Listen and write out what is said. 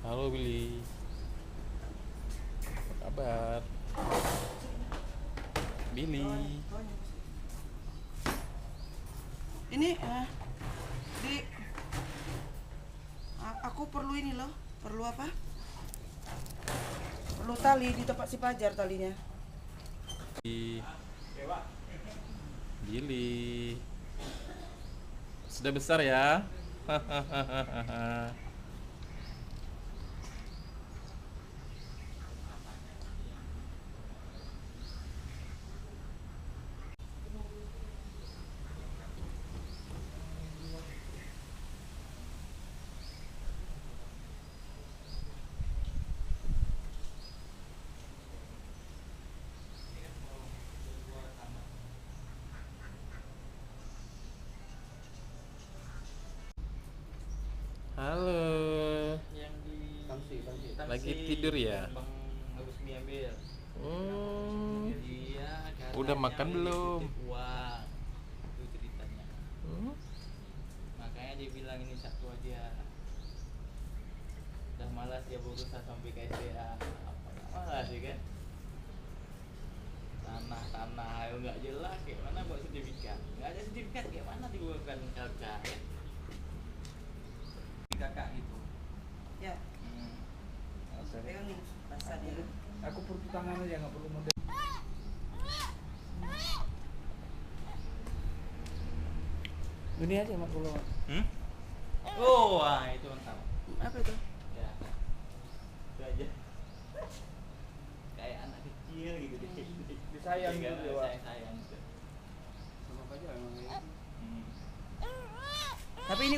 Halo Billy, apa kabar? Billy, Ini di aku perlu ini loh. Perlu apa? Perlu tali di tempat si Pajar talinya. Billy, sudah besar ya? Hahaha. Halo, Yang di lagi tidur ya? Bang Agus ambil. Hmm, Dia udah katanya makan lagi belum? titip uang. Itu ceritanya. Hmm? Makanya dia bilang ini satu aja. Udah malas dia berusaha sampai ke SDA. Apa nggak malas sih kan? Tanah ayo nggak jelas kayak mana buat sertifikat? Nggak ada sertifikat kayak mana dibuatkan LK ya? Kakak gitu. Ya, pegang nih. Basah dia. Aku perlu tangan aja, nggak perlu model. Ini aja mak perlu. Hmm? Oh, wah itu mantap. Apa itu? Ya, itu aja. Kayak anak kecil gitu deh. Disayang gitu dia, Wak. Sayang gitu. Sama aja emang. Hmm. Tapi ini